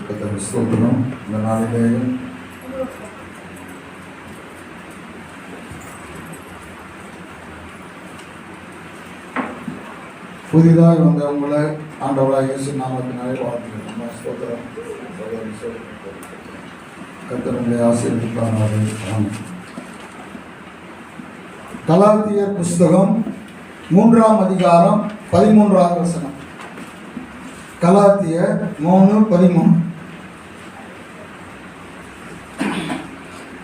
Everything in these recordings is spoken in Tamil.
ஸ்தோத்திரம். இந்த நாளிலே புதிதாக வந்த உங்களை ஆண்டவராக இயேசு நாமத்தினாலே வாழ்த்துகிறேன். ஸ்தோத்திரம். கர்த்தருடைய ஆசீர்வதிப்பாராக. ஆமென். கலாத்தியர் புஸ்தகம் 3ஆம் அதிகாரம் 13ஆவது வசனம். கலாத்தியர் 3:13.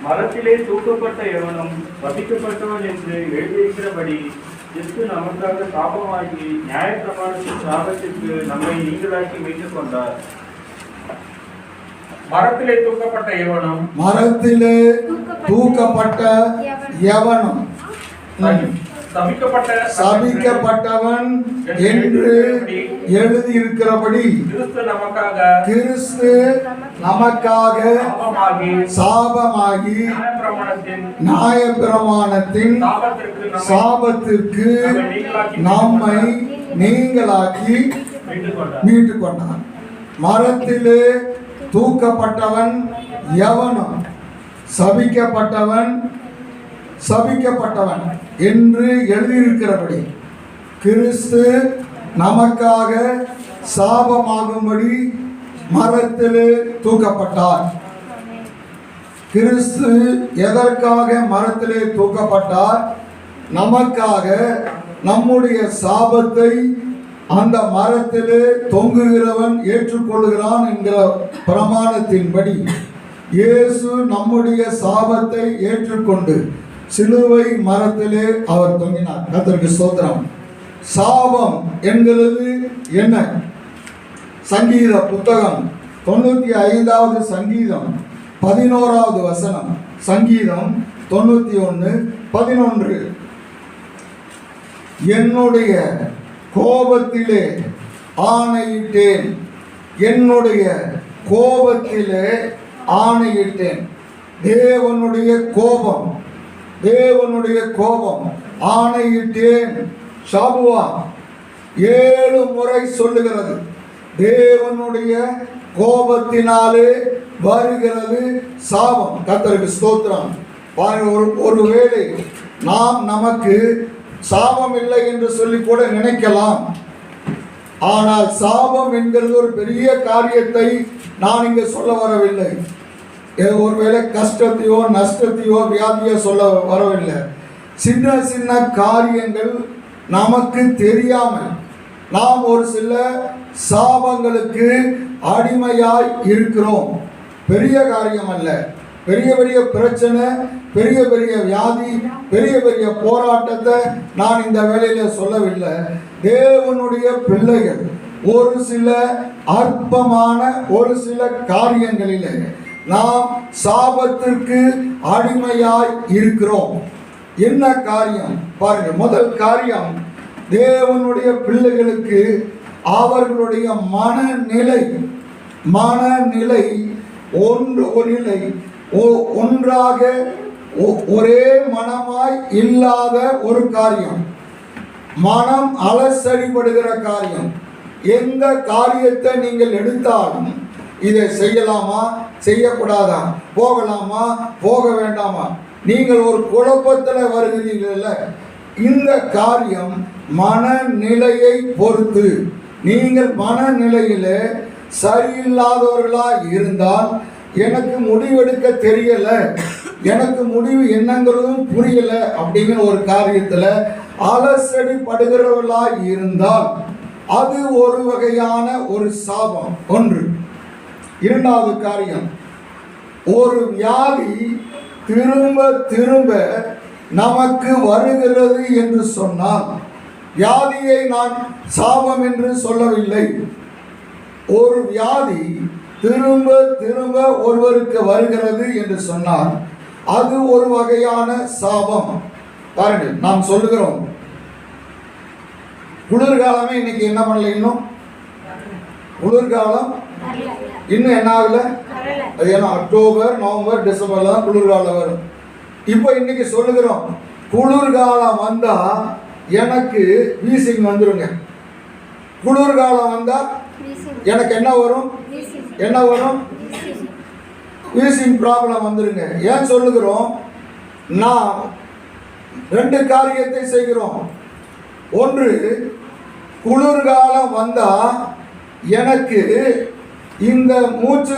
மரத்திலே தூக்கப்பட்ட எவனும் வதிக்கப்பட்டவன் என்று எழுதியிருக்கிறபடி கிறிஸ்து நமக்காக சாபமாகி நியாயப்பிரமாணத்தின் சாபத்திற்கு நம்மை நீங்களாக்கி மீட்டுக் கொண்டார். மரத்திலே தூக்கப்பட்ட எவனும் எவனும் சபிக்கப்பட்டவன் என்று எழுதியிருக்கிறபடி கிறிஸ்து நமக்காக சாபமாகி நியாயப்பிரமாணத்தின் சாபத்திற்கு நம்மை நீங்களாக்கி மீட்டுக் கொண்டார். மரத்திலே தூக்கப்பட்டவன் எவனும் சபிக்கப்பட்டவன் என்று எழுதியிருக்கிறபடி கிறிஸ்து நமக்காக சாபமாகும்படி மரத்திலே தூக்கப்பட்டார். கிறிஸ்து எதற்காக மரத்திலே தூக்கப்பட்டார்? நமக்காக நம்முடைய சாபத்தை அந்த மரத்திலே தொங்குகிறவன் ஏற்றுக்கொள்கிறான் என்கிற பிரமாணத்தின்படி இயேசு நம்முடைய சாபத்தை ஏற்றுக்கொண்டு சிலுவை மரத்திலே அவர் தொங்கினார். கர்த்தருக்கு ஸ்தோத்திரம். சாபம் என்கிறது என்ன? சங்கீத புத்தகம் 95வது சங்கீதம் 11வது வசனம். சங்கீதம் 91:11. என்னுடைய கோபத்திலே ஆணையிட்டேன், என்னுடைய கோபத்திலே ஆணையிட்டேன். தேவனுடைய கோபம் ஆணையிட்டேன். சாபுவா 7 முறை சொல்லுகிறது. தேவனுடைய கோபத்தினாலே வருகிறது சாபம். கர்த்தருக்கு ஸ்தோத்திரம். ஒருவேளை நாம் நமக்கு சாபம் இல்லை என்று சொல்லி கூட நினைக்கலாம். ஆனால் சாபம் என்கிறது ஒரு பெரிய காரியத்தை நான் இங்கே சொல்ல வரவில்லை. ஒருவேளை கஷ்டத்தையோ நஷ்டத்தையோ வியாதியோ சொல்ல வரவில்லை. சின்ன சின்ன காரியங்கள் நமக்கு தெரியாமல் நாம் ஒரு சில சாபங்களுக்கு அடிமையாய் இருக்கிறோம். பெரிய காரியம் அல்ல. பெரிய பெரிய பிரச்சனை, பெரிய பெரிய வியாதி, பெரிய பெரிய போராட்டத்தை நான் இந்த வேளையில சொல்லவில்லை. தேவனுடைய பிள்ளைகள் ஒரு சில அற்பமான ஒரு சில காரியங்களிலே நாம் சாபத்திற்கு அடிமையாய் இருக்கிறோம். என்ன காரியம் பாருங்க. முதல் காரியம், தேவனுடைய பிள்ளைகளுக்கு அவர்களுடைய மனநிலை ஒன்றாக ஒரே மனமாய் இல்லாத ஒரு காரியம். மனம் அலசடிபடுகிற காரியம். எந்த காரியத்தை நீங்கள் எடுத்தாலும் இதை செய்யலாமா செய்யக்கூடாதா, போகலாமா போக வேண்டாமா, நீங்கள் ஒரு குழப்பத்தில் வருகிறீர்கள். இந்த காரியம் மனநிலையை பொறுத்து. நீங்கள் மனநிலையில சரியில்லாதவர்களாக இருந்தால், எனக்கு முடிவெடுக்க தெரியல, எனக்கு முடிவு என்னங்கிறதும் புரியல அப்படிங்கிற ஒரு காரியத்துல அலசடி படுகிறவர்களாக இருந்தால் அது ஒரு வகையான ஒரு சாபம். ஒன்று. இரண்டாவது காரியம், ஒரு வியாதி திரும்ப திரும்ப நமக்கு வருகிறது என்று சொன்னால், வியாதியை நான் சாபம் என்று சொல்லவில்லை. ஒரு வியாதி திரும்ப திரும்ப ஒருவருக்கு வருகிறது என்று சொன்னால் அது ஒரு வகையான சாபம். பாருங்கள், நாம் சொல்லுகிறோம் குளிர்காலமே இன்னைக்கு என்ன பண்ணல, இன்னும் குளிர்காலம் இன்னும் என்ன ஆகல. அது ஏன்னா அக்டோபர் நவம்பர் டிசம்பர்ல தான் குளிர்காலம் வரும். இப்போ இன்னைக்கு சொல்லுகிறோம் குளிர்காலம் வந்தா எனக்கு வீசிங் வந்துருங்க. குளிர்காலம் வந்தா எனக்கு என்ன வரும்? என்ன வரும்? வீசிங் ப்ராப்ளம் வந்துருங்க. ஏன் சொல்லுகிறோம்? நாம் 2 காரியத்தை செய்கிறோம். ஒன்று, குளிர்காலம் வந்தா எனக்கு இந்த மூச்சு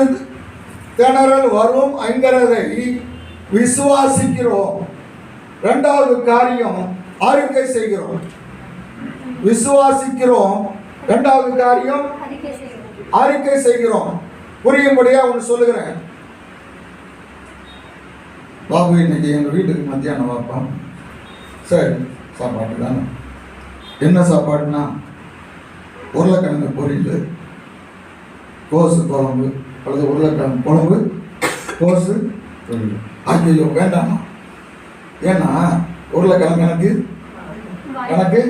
திணறல் வரும் என்கிறதை விசுவாசிக்கிறோம். 2வது காரியம் அறிக்கை செய்கிறோம். விசுவாசிக்கிறோம். 2வது காரியம் அறிக்கை செய்கிறோம். புரியும்படியா ஒன்று சொல்லுகிறேன். பாபு இன்னைக்கு எங்கள் வீட்டுக்கு மத்தியானம் வாப்பா. சரி, சாப்பாடு தானே. என்ன சாப்பாடுனா உருளைக்கிழங்கு பொரியல், கோசு குழம்பு அல்லது உருளைக்கிழங்கு குழம்பு, கோசு பொரியல். ஐயோ வேண்டாமா? ஏன்னா உருளைக்கிழங்கு எனக்கு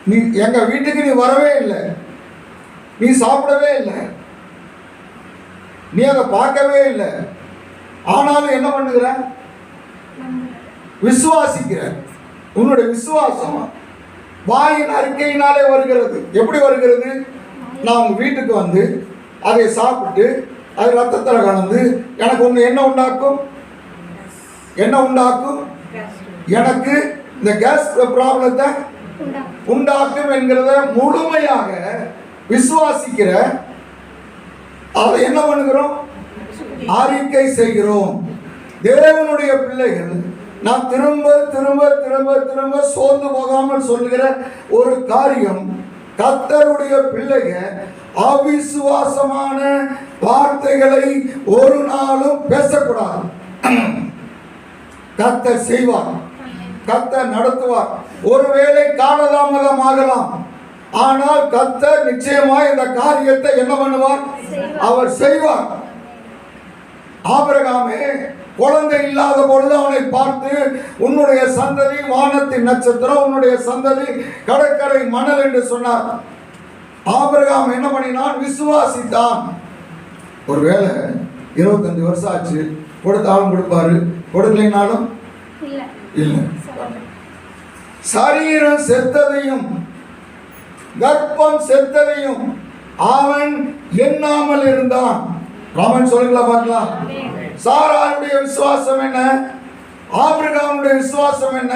நீ எங்கள் வீட்டுக்கு நீ வரவே இல்லை, நீ சாப்பிடவே இல்லை, நீ அதை பார்க்கவே இல்லை. ஆனாலும் என்ன பண்ணுகிற? விசுவாசிக்கிற. உன்னுடைய விசுவாசம் வாயின் அறிக்கையினாலே வருகிறது. எப்படி வருகிறது? நான் உங்க வீட்டுக்கு வந்து அதை சாப்பிட்டு அது ரத்தத்தில் கலந்து எனக்கு ஒன்று என்ன உண்டாக்கும்? என்ன உண்டாக்கும்? எனக்கு இந்த கேஸ் ப்ராப்ளத்தை உண்டாக்கும் என்கிறத முழுமையாக விசுவாசிக்கிற. அதை என்ன பண்ணுகிறோம்? அறிக்கை செய்கிறோம். தேவனுடைய பிள்ளைகள் நாம் திரும்ப திரும்ப திரும்ப திரும்ப சோர்ந்து போகாமல் சொல்லுகிற ஒரு காரியம், கர்த்தருடைய பிள்ளைகள் அவிசுவாசமான வார்த்தைகளை ஒரு நாளும் பேசக்கூடாது. கர்த்தர் செய்வார், கர்த்தர் நடத்துவார். ஒருவேளை காலதாமதம் ஆகலாம், ஆனால் கர்த்தர் நிச்சயமாய் இந்த காரியத்தை என்ன பண்ணுவார்? அவர் செய்வார். ஆபிரகாமே குழந்தை இல்லாத பொழுது அவனை பார்த்து, உன்னுடைய சந்ததி வானத்தின் நட்சத்திரம், உன்னுடைய சந்ததி கடற்கரை மணல் என்று சொன்னார். ஆபிரகாம் என்ன பண்ணினான்? விசுவாசித்தான். ஒருவேளை 25 வருஷம் ஆச்சு, கொடுத்தாலும் கொடுப்பாரு, கொடுக்கலைனாலும் இல்லை. சரீரம் செத்ததையும் கர்ப்பம் செத்ததையும் அவன் எண்ணாமல் இருந்தான். ராமன் சொல்லுங்களா பார்க்கலாம். சாராளுடைய விசுவாசம் என்ன? ஆபிரகாமுடைய விசுவாசம் என்ன?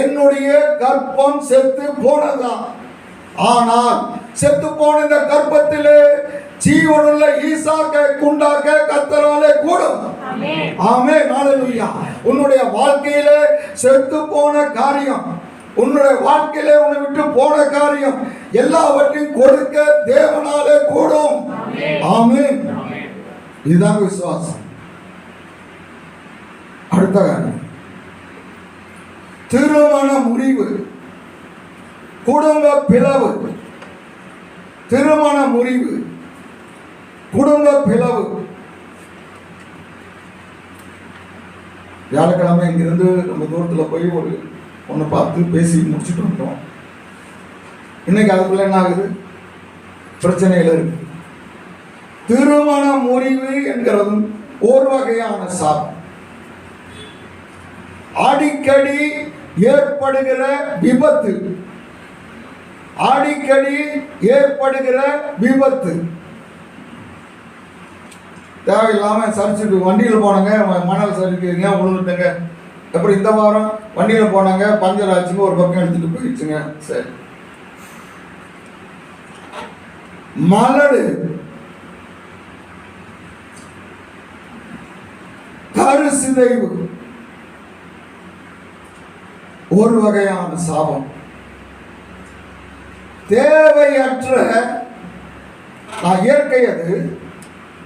என்னுடைய கர்ப்பம் செத்து போனதான். ஆனால் செத்து போன இந்த கர்ப்பத்திலே ஜீவனுள்ள ஈசாக்கை உண்டாக்க கர்த்தராலே கூடும். ஆமென், ஹல்லேலூயா. உன்னுடைய வாழ்க்கையிலே செத்து போன காரியம், உன்னுடைய வாழ்க்கையிலே உன்னை விட்டு போன காரியம் எல்லாவற்றையும் கொடுக்க தேவனாலே கூடும். ஆமென். இதுதான் விசுவாசம். அடுத்த காரியம், திருமண முறிவு, குடும்ப பிளவு. திருமண முறிவு, குடும்ப பிளவு. வியாழக்கிழமை இங்கிருந்து நம்ம தூரத்தில் போய் ஒரு ஒன்று பார்த்து பேசி முடிச்சுட்டு வந்தோம். இன்னைக்கு அதுக்குள்ள என்ன ஆகுது? பிரச்சனைகள் இருக்கு. திருமண முறிவு என்கிறதும் ஒரு வகையான சாபம். அடிக்கடி ஏற்படுகிற விபத்து, அடிக்கடி ஏற்படுகிற விபத்து. தேவையில்லாம சரிச்சுட்டு வண்டியில் போனாங்க, மணல் சரிக்கிறீங்க, விழுந்துட்டங்க. எப்படி இந்த வாரம் வண்டியில் போனாங்க, பஞ்சர் ஆச்சுங்க, ஒரு பக்கம் எடுத்துட்டு போயிடுச்சுங்க. சரி. மலடு, கரு சிதைவு ஒரு வகையான சாபம். தேவையற்ற, இயற்கை, அது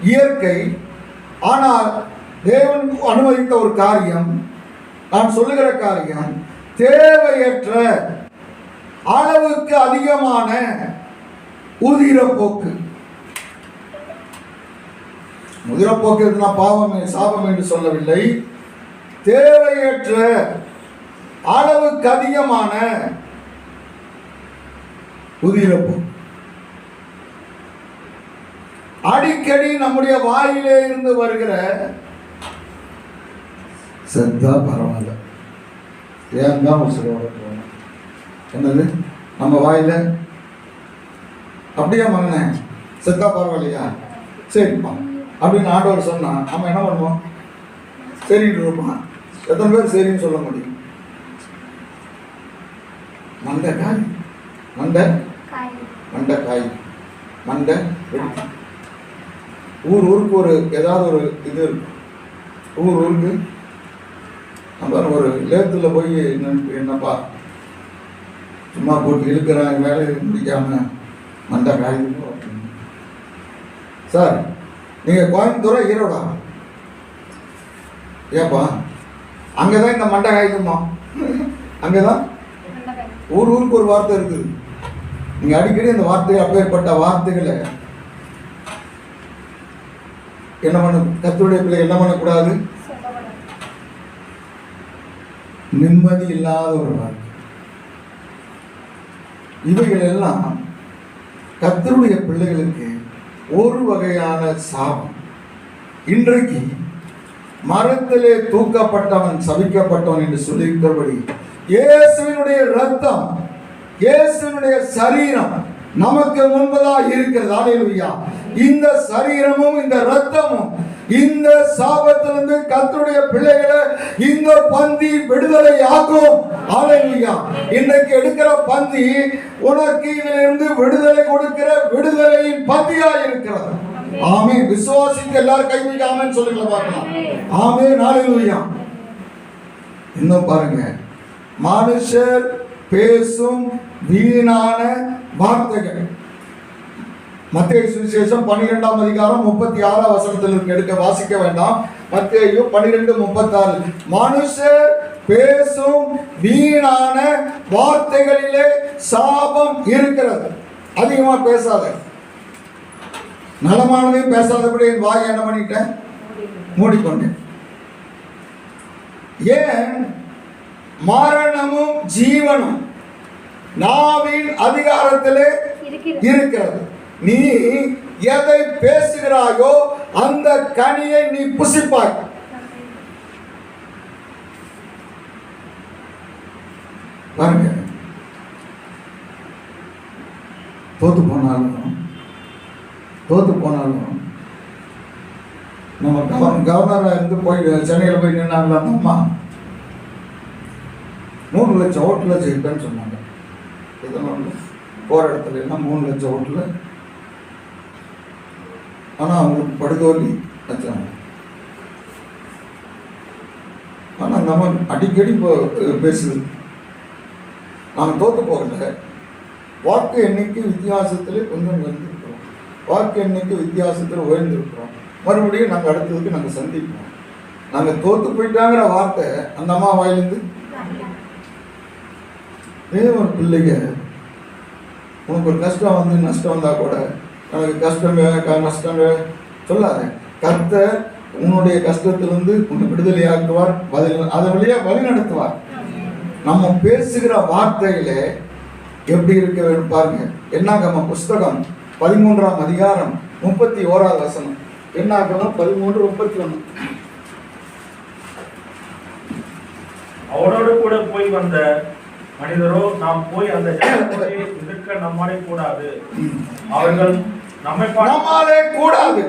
இயற்கை. ஆனால் தேவன் அனுமதித்த ஒரு காரியம், நான் சொல்லுகிற காரியம், தேவையற்ற அளவுக்கு அதிகமான உதிரப்போக்கு. உதிரப்போக்கு நான் பாவம் சாபம் என்று சொல்லவில்லை. தேவையற்ற அளவுக்கு அதிகமான உதிரப்போக்கு அடிக்கடி நம்முடைய வாயிலே இருந்து வருகிற. செத்தா பரவாயில்ல, ஏன் தான் உசுரோட போகணும்? என்னது நம்ம வாயில அப்படியே மகனே செத்தா பரவாயில்லையா, சரிப்பா அப்படின்னு ஆண்டவர் சொன்னா நம்ம என்ன பண்ணுவோம்? சரின்னு இருப்பான். எத்தனை பேர் சரின்னு சொல்ல முடியும்? மண்டை காய், மண்டை மண்டை காய், மண்டை வெடிக்கும். ஊருக்கு ஒரு ஏதாவது ஒரு இது இருக்கும். ஊருக்கு நம்ம ஒரு லேத்துல போய் என்னப்பா சும்மா போட்டு இழுக்கிறாங்க, வேலையை முடிக்காம மண்டை காய். சார் நீங்கள் கோயம்புத்தூரா ஈரோடா? ஏப்பா அங்கேதான் இந்த மண்டை காய்க்குமா? அங்கேதான் ஊருக்கு ஒரு வார்த்தை இருக்குது. நீங்க அடிக்கடி அந்த வார்த்தை, அப்பேற்பட்ட வார்த்தைகளை என்ன பண்ண, கர்த்தருடைய பிள்ளை என்ன பண்ணக்கூடாது? நிம்மதி இல்லாத ஒரு வார்த்தை. இவைகள் எல்லாம் கர்த்தருடைய பிள்ளைகளுக்கு ஒரு வகையான சாபம். இன்றைக்கு மரத்திலே தூக்கப்பட்டவன் சபிக்கப்பட்டவன் என்று சொல்லியிருக்கிறபடி இயேசுவினுடைய ரத்தம், இயேசுவினுடைய சரீரம் நமக்கு முன்பதாக இருக்கிறது. அல்லேலூயா. இந்த சரீரமும் இந்த ரத்தமும் இந்த சாபத்திலிருந்து கர்த்தருடைய பிள்ளைகளை இந்த பந்தி விடுதலை ஆகும். அல்லேலூயா. இன்றைக்கு எடுக்கிற பந்தி உனக்கு இதிலிருந்து விடுதலை கொடுக்கிற விடுதலையின் பந்தியாக இருக்கிறது. ஆமென். விசுவாசித்து எல்லாரும் கைவிட்டு ஆமென் சொல்லுங்க பார்க்கலாம். ஆமென். அல்லேலூயா. இன்னும் பாருங்க, மனுஷர் பேசும் வீணான வார்த்தைகள். மத்தேயு சுவிசேஷம் 12ஆம் அதிகாரம் 36ஆம் வசனத்தில் எடுக்க வாசிக்க வேண்டாம். மத்தேயு 12:36. மனுஷர் பேசும் வீணான வார்த்தைகளிலே சாபம் இருக்கிறது. அதிகமா பேசாத, நலமானதையும் பேசாதபடி என் வாய் என்ன பண்ணிட்டேன்? மூடிக்கொண்டேன். ஏன்? மரணமும் ஜீவனும் நாவின் அதிகாரத்திலே இருக்கிறது. நீ எதை பேசுகிறாயோ அந்த கனியை நீ புசிப்பாய். பாருங்க, தோத்து போனாலும் நம்ம கவர்னரா இருந்து போய் சென்னையில் போய் நின்னாங்களா அம்மா 3 லட்சம் ஓட்டுல ஜெயிப்பேன்னு சொன்னாங்க. போற இடத்துல எல்லாம் 3 லட்சம் ஓட்டுல. ஆனா அவங்களுக்கு படுதோல்வி வச்சாங்க. ஆனா நம்ம அடிக்கடி பேசுது, நாம் தோத்து போகல. வாக்கு எண்ணிக்கை வித்தியாசத்துல கொஞ்சம் உயர்ந்திருக்கிறோம், வாக்கு எண்ணிக்கை வித்தியாசத்துல உயர்ந்திருக்கிறோம். மறுபடியும் நாங்கள் அடுத்ததுக்கு நாங்கள் சந்திப்போம். நாங்கள் தோத்து போயிட்டாங்கிற வார்த்தை அந்த அம்மா வாயிலிருந்து ஒரு பிள்ளைங்க, உனக்கு ஒரு கஷ்டம் வந்து நஷ்டம் வந்தா கூட எனக்கு கஷ்டமே நஷ்டமே சொல்லாத. கர்த்தர் உன்னுடைய கஷ்டத்திலிருந்து உன்னை விடுதலையாக்குவார், அதை வழியா வழி நடத்துவார். நம்ம பேசுகிற வார்த்தையில எப்படி இருக்க வேண்டும் பாருங்க. என்னாகமம் புஸ்தகம் 13ஆம் அதிகாரம் 31ஆவது வசனம். என்னாகமம் 13:31. அவரோடு கூட போய் வந்த மனிதரோ நாம் போய் அந்த ஜனங்களை எதிர்க்க நம்மாலே கூடாது. அவர்கள் நம்மாலே கூடாது.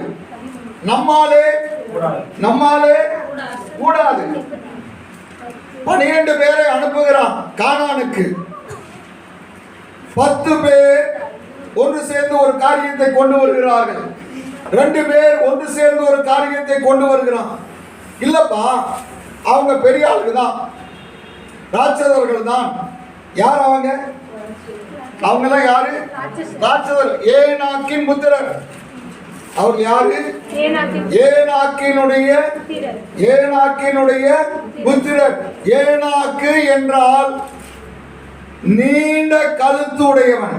12 பேரை அனுப்புகிறான் கானானுக்கு. 10 பேர் ஒன்று சேர்ந்து ஒரு காரியத்தை கொண்டு வருகிறார்கள். 2 பேர் ஒன்று சேர்ந்து ஒரு காரியத்தை கொண்டு வருகிறான். இல்லப்பா, அவங்க பெரிய ஆளுக்கு தான், ராட்சதர்கள் தான். யார் அவங்க? அவங்கெல்லாம் யாரு? ராட்சதர். ஏனாக்கின் புத்திரர். அவர் யாரு? ஏனாக்கினுடைய புத்திரர். ஏனாக்கு என்றால் நீண்ட கழுத்து உடையவன்.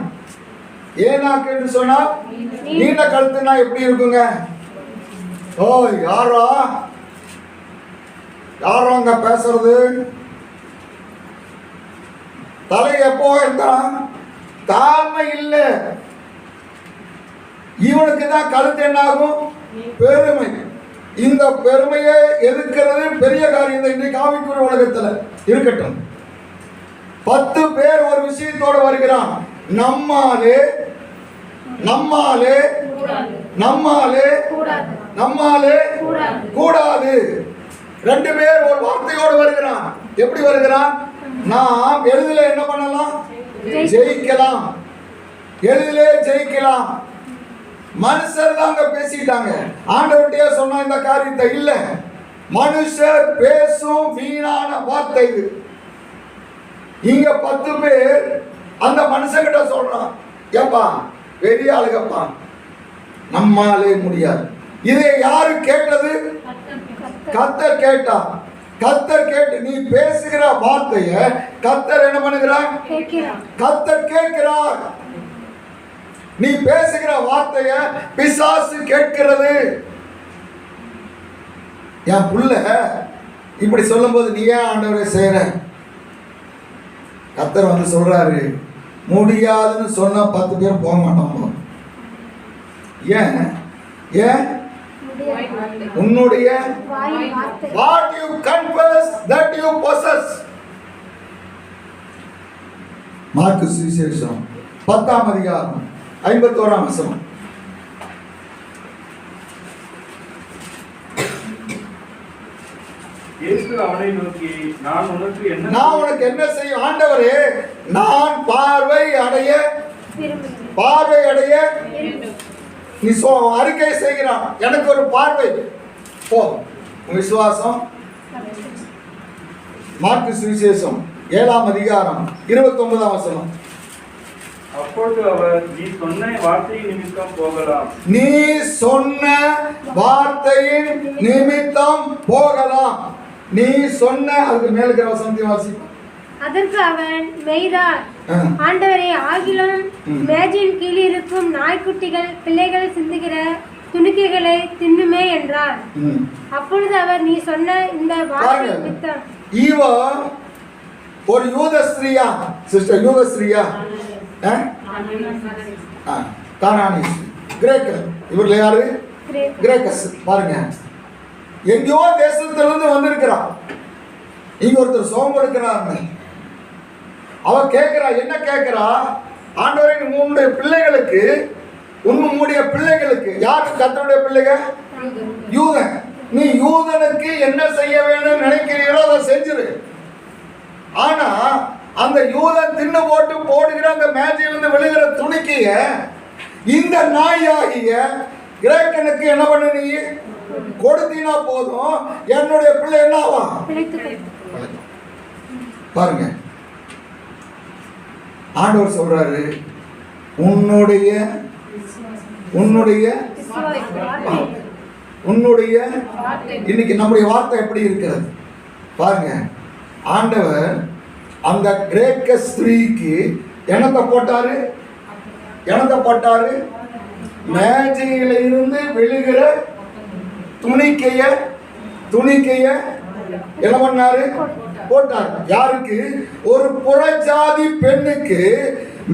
ஏனாக்கு என்று சொன்னால் நீண்ட கழுத்துனா எப்படி இருக்குங்க? ஓ, யாரோ அங்க பேசுறது? தலை எப்போ இருந்தான்? தாழ்மை இல்லை. இவனுக்கு தான் கழுத்து என்னாகும்? பெருமை. இந்த பெருமையை எதிர்க்கிறது பெரிய காரியம். இன்றைக்கு ஆவிக்குரிய உலகத்துல இருக்கட்டும். 10 பேர் ஒரு விஷயத்தோடு வருகிறான். நம்மாலே நம்மாலே கூடாது. ரெண்டு பேர் ஒரு வார்த்தையோடு வருகிறான். எப்படி வருகிறான்? நாம் எளிதிலே என்ன பண்ணலாம்? ஜெயிக்கலாம். எளிதிலே ஜெயிக்கலாம். மனுஷர் தாங்க பேசிட்டாங்க. ஆண்டவர்கிட்டயே சொன்ன இந்த காரியத்தை இல்ல. மனுஷர் பேசும் வீணான வார்த்தை இது. இங்க 10 பேர் அந்த மனுஷங்கிட்ட சொல்றான், ஏப்பா பெரிய ஆளுகப்பா, நம்மாலே முடியாது. இதை யாரு கேட்டது? கர்த்தர் கேட்டா. கர்த்தர் கேட்டு நீ பேசுகிற வார்த்தைய கர்த்தர் என்ன பண்ணுகிறார்? கர்த்தர் கேட்கிறார். நீ பேசுகிற வார்த்தைய பிசாசு கேட்கிறது. என் புள்ள இப்படி சொல்லும்போது நீ ஏன் ஆண்டவரை செய்யற? கர்த்தர் வந்து சொல்றாரு, முடியாதுன்னு சொன்னா 10 பேர் போக மாட்டாங்க. ஏன்? ஏன்? உன்னுடைய what you confess that you possess. Mark சுவிசேஷம் 10ஆம் அதிகாரம் 51ஆம் வசனம். இயேசு அவனை நோக்கி, நான் உனக்கு என்ன செய்ய? ஆண்டவரே, நான் பார்வை அடைய நீ அறிக்கை செய்கிறான். எனக்கு ஒரு பார்வை போ. விசுவாசம். மார்க்கு சுவிசேஷம் 7ஆம் அதிகாரம் 29ஆம் வசனம். அப்பொழுது அவர், நீ சொன்ன வார்த்தையின் நிமித்தம் போகலாம். நீ சொன்ன வார்த்தையின் நிமித்தம் போகலாம். நீ சொன்ன, அதுக்கு மேல இருக்கிற வசனத்தை வாசி. அதற்கு அவன், மெய்தான் ஆண்டவரே, ஆகிலும் மேஜையின் கீழ் இருக்கும் நாய்க்குட்டிகள் பிள்ளைகள் சிந்துகிற துணிக்கைகளை தின்னுமே என்றார். அப்பொழுது அவர், நீ சொன்ன இந்த வார்த்தை நிமித்தம். ஈவோ ஒரு யூத ஸ்திரியா? சிஸ்டர் யூத ஸ்திரியா? கானானிஸ், கிரேக்கர். இவர்கள் யாரு? கிரேக்கஸ். பாருங்க, எங்கேயோ தேசத்திலிருந்து வந்திருக்கிறான். இங்க ஒருத்தர் சோகம் கொடுக்கிறார். அவ கேட்கிறா, என்ன கேட்கிறா? ஆண்டவரே, உன்னுடைய பிள்ளைகளுக்கு, உன்னுடைய பிள்ளைகளுக்கு, யாருக்கு? கர்த்தருடைய பிள்ளைகள், யூதன். நீ யூதனுக்கு என்ன செய்ய வேண்டும் நினைக்கிறீரோ அதை செஞ்சிரு. ஆனா அந்த யூதன் தின்னு போட்டு போடுகிற அந்த மேஜையிலிருந்து விழுகிற துணிக்கைய இந்த நாயாகிய கிரேக்கனுக்கு என்ன பண்ண? நீ கொடுத்தீனா போதும், என்னுடைய பிள்ளை என்ன ஆவா? பாருங்க, ஆண்டவர் சொல்றாரு, உன்னுடைய இன்னைக்கு நம்முடைய வார்த்தை எப்படி இருக்கிறது பாருங்க. ஆண்டவர் அந்த கிரேக்க ஸ்திரீக்கு என்னத்தை போட்டாரு? மேஜையில இருந்து விழுகிற துணிக்கைய என்ன பண்ணாரு? போட்டார். யாருக்கு? ஒரு புறஜாதி பெண்ணுக்கு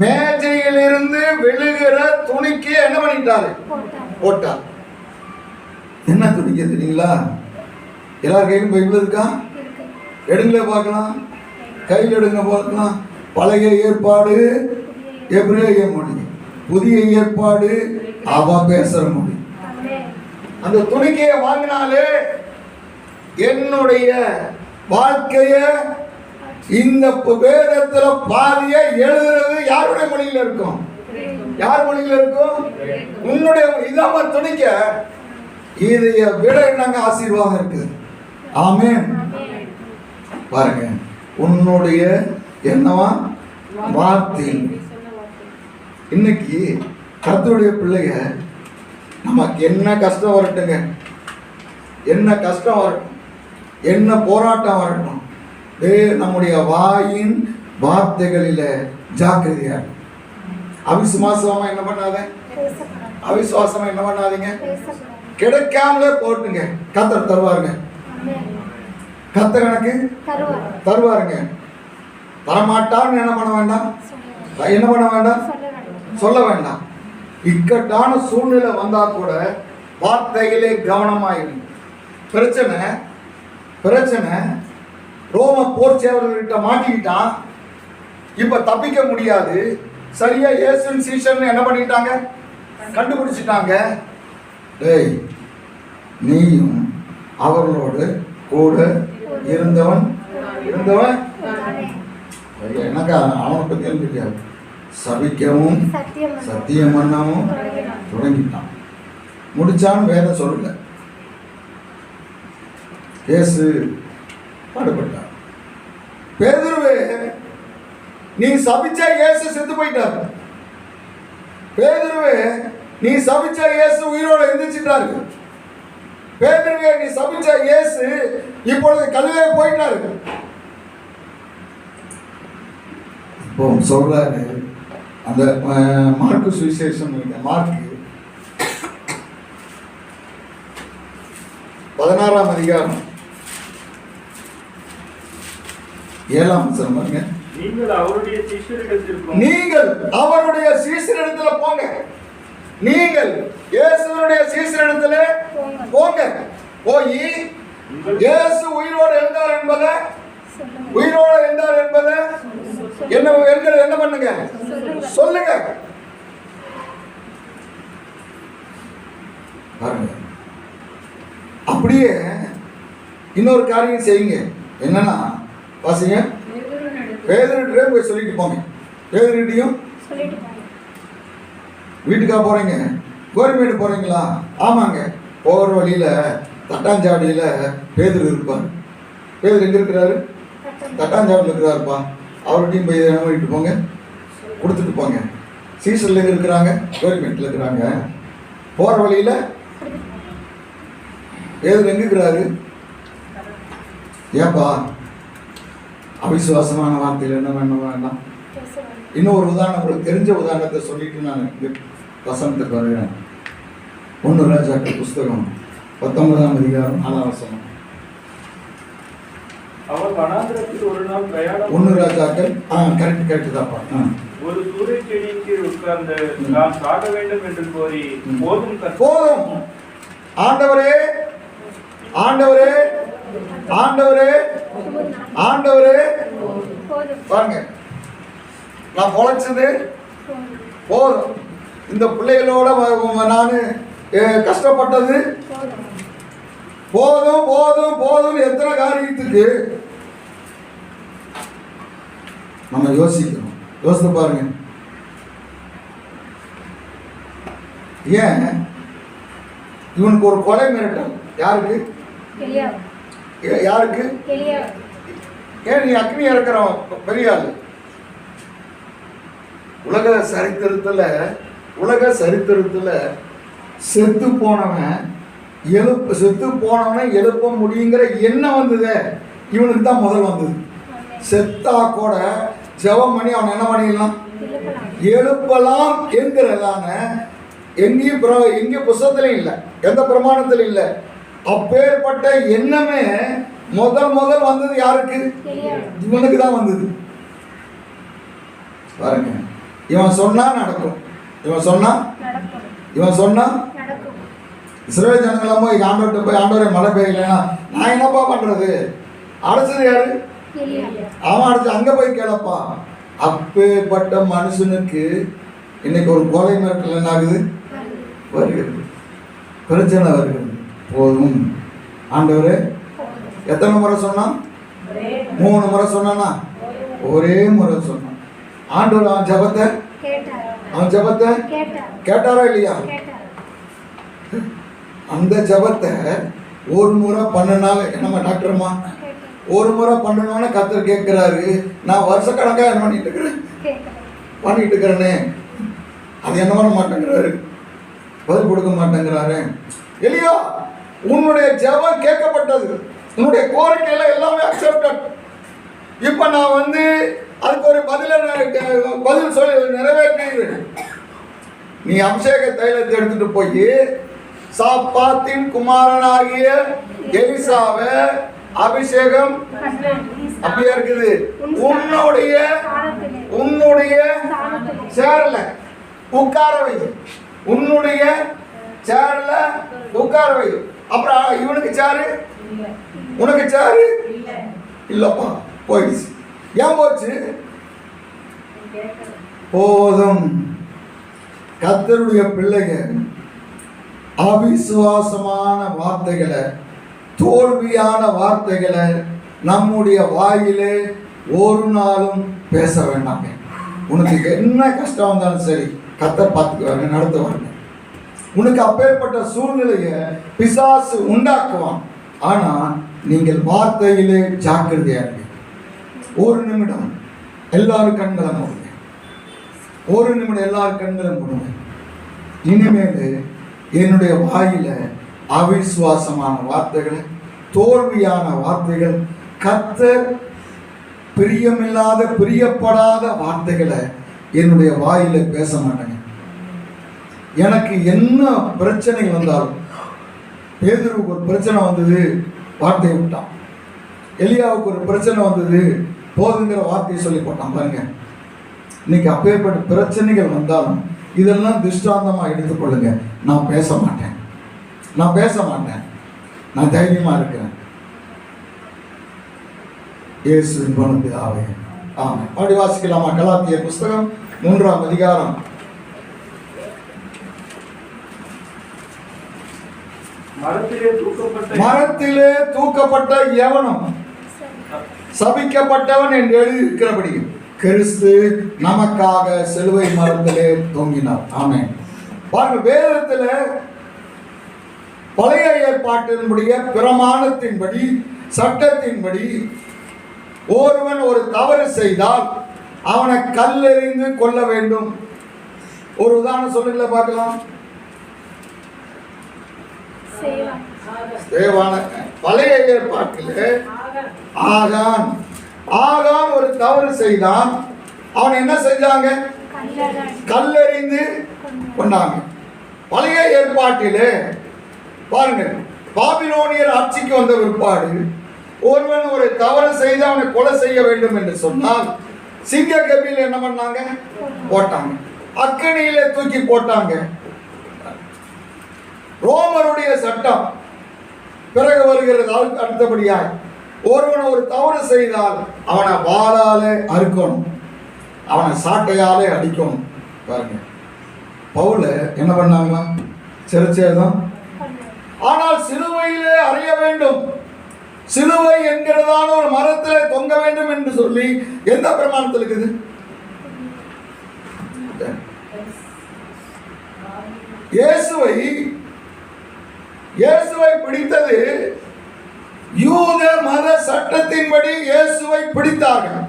மேஜையிலிருந்து விழுகிற துணிக்கைய என்ன பண்ணிட்டாரு? போட்டார். என்ன துணிக்க தெரியுங்களா? எல்லார் கையிலும் பைபிள் இருக்கா? எடுங்களே பார்க்கலாம். கையில் எடுங்க பார்க்கலாம். பழைய ஏற்பாடு எபிரேய மொழி, புதிய ஏற்பாடு அவ பேசுற மொழி. அந்த துணிக்கையை வாங்கினாலே என்னுடைய வாழ்க்கைய இந்த வேதத்துல பாதிய எழுதுறது யாருடைய மொழியில இருக்கும்? யார் மொழியில இருக்கும்? உன்னுடைய. இதாம துணிக்க இதைய விட என்னங்க ஆசீர்வாதம் இருக்கு. ஆமென். பாருங்க, உன்னுடைய என்னவா வார்த்தை. இன்னைக்கு கர்த்தருடைய பிள்ளைங்க, நமக்கு என்ன கஷ்டம் வரட்டுங்க, என்ன கஷ்டம் வரட்டும், என்ன போராட்டம் வரட்டும், நம்முடைய வாயின் வார்த்தைகளில ஜாக்கிரதையா. அவிசுவாசமா என்ன பண்ணாத? அவிசுவாசமா என்ன பண்ணாதீங்க. கிடைக்காமலே போட்டுங்க. கர்த்தர் தருவாருங்க. கர்த்தர் எனக்கு தருவாருங்க. தரமாட்டான்னு என்ன பண்ண வேண்டாம்? சொல்ல வேண்டாம். இக்கட்டான சூழ்நிலை வந்தா கூட வார்த்தைகளே கவனமாயிடும். பிரச்சனை ரோம போர் சேவர்கள்கிட்ட மாட்டிக்கிட்டான். இப்ப தப்பிக்க முடியாது. சரியா இயேசுவின் சீஷன் என்ன பண்ணிட்டாங்க? கண்டுபிடிச்சிட்டாங்க. டேய், நீயும் அவர்களோடு கூட இருந்தவன் எனக்கு அவனை பத்தி தெரியாது. சபிக்கவும் சத்தியம் பண்ணவும் தொடங்கிட்டான். முடிச்சான்னு வேற சொல்லல. இயேசு பாடுபட்டார். பேதுருவே, நீ சபிச்சா இயேசு செத்து போயிட்டார். பேதுருவே, நீ சபிச்சா இயேசு உயிரோட எந்திரிச்சிட்டாரு. பேதுருவே, நீ சபிச்சா இயேசு இப்பொழுது கல்லிலே போயிட்டாரு. இப்போ சொல்றாரு அந்த மார்க்கு சுவிசேஷம், மார்க்கு 16ஆம் அதிகாரம் 7ஆம் வசனம் பாருங்க. நீங்கள் அவருடைய சீஷரிடத்துல போங்க. நீங்கள் இயேசுவுடைய சீஷரிடத்துல போங்க. போய் இயேசு உயிரோடு இருந்தார் என்பதை என்ன பண்ணுங்க, சொல்லுங்க. அப்படியே இன்னொரு காரியம் செய்யுங்க. என்னன்னா வாசிங்க. பேதுருகிட்டே போய் சொல்லிட்டு போங்க. பேதுருகிட்டையும் வீட்டுக்கா போறீங்க? கோரிமேடு போறீங்களா? ஆமாங்க. போகிற வழியில தட்டாஞ்சாவடியில பேதுரு இருப்பார். பேதுரு எங்க இருக்கிறாரு? தட்டாஞ்சாவடியில் இருக்கிறாருப்பா. அவர்கிட்டையும் போய் என்ன பண்ணிட்டு போங்க, கொடுத்துட்டு போங்க. சீசர்ல எங்க இருக்கிறாங்க? கோரிமேட்டில் இருக்கிறாங்க. போற வழியில பேதுரு எங்க இருக்கிறாரு? ஏப்பா அவிசுவாசமான வார்த்தையில் என்ன வேண்டாம். இன்னும் ஒரு உதாரணம், உங்களுக்கு தெரிஞ்ச உதாரணத்தை சொல்லிட்டு நான் வசனத்துக்கு வருகிறேன். 1 ராஜாக்கள் புஸ்தகம் 19ஆம் அதிகாரம் 4ஆம் வசனம். அவர் வனாந்திரத்தில் ஒரு நாள் பிரயாணம். 1 ராஜாக்கள் கரெக்ட் தான்ப்பா. ஒரு சூரிய செடியின் கீழ் உட்கார்ந்து நான் சாக வேண்டும் என்று கோரி போதும் ஆண்டவரே ஆண்டவரே ஆண்டவரே ஆண்டவரே பாருங்க, நான் பொழைச்சது போதும். இந்த பிள்ளைகளோட நான் கஷ்டப்பட்டது போதும் போதும் போதும். எத்தனை காரியத்துக்கு நம்ம யோசிக்கணும். யோசித்து பாருங்க. ஏன் இவனுக்கு ஒரு கொலை மிரட்டல்? யாருக்கு? யாருக்கு? ஏன் நீ அக்னி இறக்குறவன் பெரிய ஆளு. உலக சரித்திரத்துல செத்து போனவன் எழுப்ப முடியுங்கிற எண்ணம் வந்தது இவனுக்கு தான் முதல் வந்தது. செத்தா கூட ஜெபம் பண்ணி அவன் என்ன பண்ணிடலாம், எழுப்பலாம் என்கிறதான எங்கேயும் புஸ்தகத்திலும் இல்லை, எந்த பிரமாணத்திலும் இல்லை. அப்பேற்பட்ட எண்ணமே முதல் வந்தது யாருக்கு? இவனுக்கு தான் வந்தது. பாருங்க, இவன் சொன்னா நடக்கும். இவன் சொன்னா இஸ்ரவேல் ஜனங்களாமோ ஆண்டவர்கிட்ட போய் ஆண்டவரே மழை பெய்யலைன்னா நான் என்னப்பா பண்றது? அடைச்சது யாரு? அவன் அடைச்சு அங்க போய் கேளப்பா. அப்பேற்பட்ட மனுஷனுக்கு இன்னைக்கு ஒரு கொலை மிரட்டல் என்ன ஆகுது? வருகிறது, பிரச்சனை வருகிறது. போதும் ஆண்டவரே. எத்தனை முறை சொன்னான்? 3 முறை சொன்னானா? ஒரே முறை சொன்னான். ஆண்டவர் அவன் ஜபத்தை கேட்டாரா இல்லையா? அந்த ஜபத்தை ஒரு முறை பண்ணினால நம்ம டாக்டர்மா ஒரு முறை பண்ணணும்னு கர்த்தர் கேட்கிறாரு. நான் வருஷக்கணக்காக என்ன பண்ணிட்டு இருக்கிறேனே, அது என்ன பண்ண மாட்டேங்கிறாரு, பதில் கொடுக்க மாட்டேங்கிறாரு. எலியா, உன்னுடைய ஜெபம் கேட்கப்பட்டது, உன்னுடைய கோரிக்கையில எல்லாமே அக்செப்டட். இப்ப நான் அதுக்கு ஒரு பதில் சொல்லி நிறைவேற்றுகிறேன். நீ அபிஷேக தைலத்தை எடுத்துட்டு போய் சாப்பாத்தின் குமாரனாகிய எலிசாவை அபிஷேகம் அப்படியே இருக்குது உன்னுடைய சேர்ல உட்கார வை, உன்னுடைய சேர்ல உட்கார வை. அப்புறம் இவனுக்கு சேரு, உனக்கு சேரு இல்லப்பா, போயிடுச்சு. ஏன் போச்சு? போதும். கர்த்தருடைய பிள்ளைகள் அவிசுவாசமான வார்த்தைகளை, தோல்வியான வார்த்தைகளை நம்முடைய வாயிலே ஒரு நாளும் பேச வேண்டாங்க. உனக்கு என்ன கஷ்டம் வந்தாலும் சரி, கர்த்தர் பார்த்துக்குவாங்க, நடத்துவாங்க. உனக்கு அப்பேற்பட்ட சூழ்நிலையை பிசாசு உண்டாக்குவான். ஆனா நீங்கள் வார்த்தையிலே ஜாக்கிரதையா இருங்க. ஒரு நிமிடம் எல்லாரும் கண்களை மூடுங்க. ஒரு நிமிடம் எல்லாரும் கண்களை மூடுங்க. இனிமேல் என்னுடைய வாயில அவிசுவாசமான வார்த்தைகள், தோல்வியான வார்த்தைகள், கர்த்தர் பிரியமில்லாத, பிரியப்படாத வார்த்தைகளை என்னுடைய வாயில பேச மாட்டேங்க. எனக்கு என்ன பிரச்சனை வந்தாலும், பேதுருவுக்கு ஒரு பிரச்சனை வந்தது, வார்த்தையை விட்டான். எலியாவுக்கு ஒரு பிரச்சனை வந்தது, போதுங்கிற வார்த்தையை சொல்லி போட்டான். பாருங்க, இன்னைக்கு அப்பேற்பட்ட பிரச்சனைகள் வந்தாலும் இதெல்லாம் திருஷ்டாந்தமா எடுத்துக்கொள்ளுங்க. நான் பேச மாட்டேன், நான் பேச மாட்டேன், நான் தைரியமா இருக்கிறேன். இயேசுவின் குணப்பிதாவே ஆமென். அப்படி வாசிக்கலாமா? கலாத்தியர் புஸ்தகம் 3ஆம் அதிகாரம். மரத்திலே தூக்கப்பட்ட எவனும் சபிக்கப்பட்டவன் என்று எழுதியிருக்கிறபடி கிறிஸ்து நமக்காக சிலுவை மரத்திலே தொங்கினார். ஆமென். பாருங்க, வேதத்துல பழைய ஏற்பாட்டினுடைய பிரமாணத்தின்படி, சட்டத்தின்படி ஒருவன் ஒரு தவறு செய்தால் அவனை கல்லெறிந்து கொல்ல வேண்டும். ஒரு உதாரணம் சொல்லுங்கள பார்க்கலாம். பழைய ஏற்பாட்டிலே ஆகான் ஒரு தவறு செய்தான். அவன் என்ன செஞ்சாங்க? கல்லெறிந்து கொண்டாங்க. பழைய ஏற்பாட்டிலே பாருங்க, பாபிலோனியர் ஆட்சிக்கு வந்த பிற்பாடு ஒருவன் ஒரு தவறு செய்து அவனை கொலை செய்ய வேண்டும் என்று சொன்னால் சிங்க கபியில் என்ன பண்ணாங்க? போட்டாங்க, அக்கனியிலே தூக்கி போட்டாங்க. ரோமருடைய சட்டம் பிறகு வருகிறது. அடுத்தபடியாய் ஒருவன் ஒரு தவறு செய்தால் அவனை வாளாலே அறுக்கணும், அவனை சாட்டையாலே அடிக்கணும். பாருங்க, பவுல என்ன பண்ணாங்களா? சிறுச்சேதம். ஆனால் சிலுவையிலே அறைய வேண்டும், சிலுவை என்கிறதான ஒரு மரத்திலே தொங்க வேண்டும் என்று சொல்லி எந்த பிரமாணத்தில் இருக்குது? இயேசுவை பிடித்தது யூத மத சட்டத்தின்படி இயேசுவை பிடித்தார்கள்.